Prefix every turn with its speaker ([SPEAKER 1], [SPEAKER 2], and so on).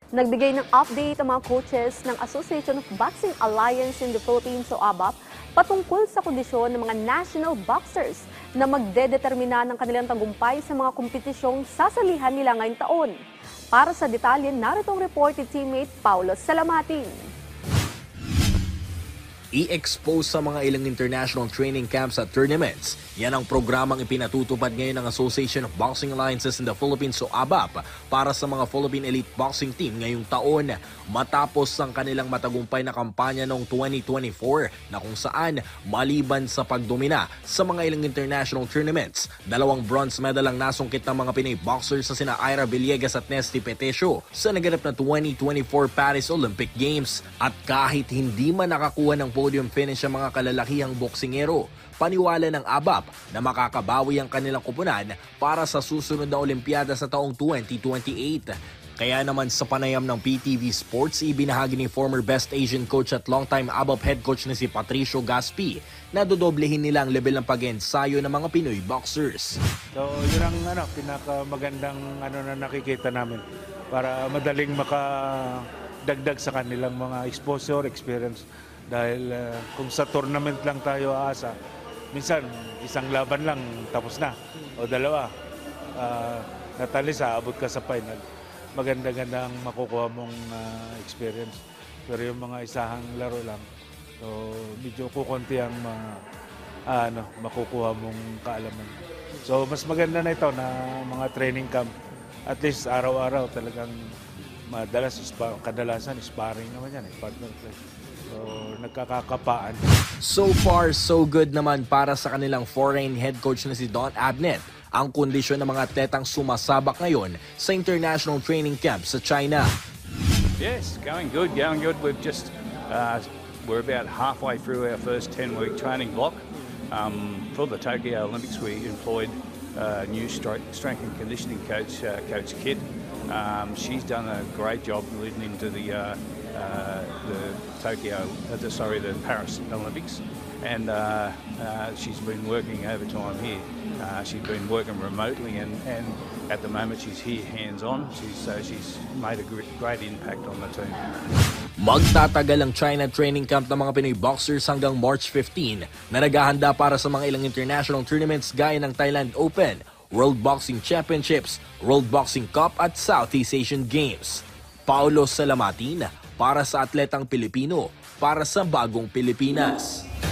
[SPEAKER 1] Nagbigay ng update ang mga coaches ng Association of Boxing Alliance in the Philippines o ABAP patungkol sa kondisyon ng mga national boxers na magdedetermina ng kanilang tagumpay sa mga kompetisyong sasalihan nila ngayong taon. Para sa detalye, narito ang report ni teammate Paulo Salamatin.
[SPEAKER 2] I-expose sa mga ilang international training camps at tournaments. Yan ang programang ipinatutupad ngayon ng Association of Boxing Alliances in the Philippines o ABAP para sa mga Philippine Elite Boxing Team ngayong taon matapos ang kanilang matagumpay na kampanya noong 2024 na kung saan maliban sa pagdomina sa mga ilang international tournaments, 2 bronze medal ang nasungkit ng mga Pinay boxers sa sina Ira Villegas at Nesty Petesio sa naganap na 2024 Paris Olympic Games. At kahit hindi man nakakuha ng podium finish ang mga kalalakihang boksingero, paniwala ng ABAP na makakabawi ang kanilang kupunan para sa susunod na Olimpiada sa taong 2028. Kaya naman sa panayam ng PTV Sports, ibinahagi ni former Best Asian coach at longtime ABAP head coach na si Patricio Gaspi na dodoblehin nila ang level ng pag-ensayo ng mga Pinoy boxers.
[SPEAKER 3] So yun ang pinakamagandang na nakikita namin para madaling makadagdag sa kanilang mga exposure, experience. Dahil kung sa tournament lang tayo aasa, minsan isang laban lang tapos na o dalawa. Natalisa, abot ka sa final. Maganda-ganda ang makukuha mong experience. Pero yung mga isahang laro lang, so medyo kukunti ang makukuha mong kaalaman. So mas maganda na ito na mga training camp. At least araw-araw talagang kadalasan sparring naman yan, partner play. So, nagkakakapaan.
[SPEAKER 2] So far, so good naman para sa kanilang foreign head coach na si Don Abnett ang kondisyon ng mga atletang sumasabak ngayon sa international training camp sa China.
[SPEAKER 4] Yes, going good. We've just, we're about halfway through our first 10-week training block. For the Tokyo Olympics, we employed new strength and conditioning coach, Coach Kid. She's done a great job leading into the Paris Olympics, and she's been working overtime here. She's been working remotely, and at the moment she's here hands-on. She's made a great impact on the team.
[SPEAKER 2] Magtatagal ang China training camp ng mga Pinoy boxers hanggang March 15 na naghahanda para sa mga ilang international tournaments gaya ng Thailand Open, World Boxing Championships, World Boxing Cup at Southeast Asian Games. Paulo Salamatin para sa atletang Pilipino, para sa bagong Pilipinas.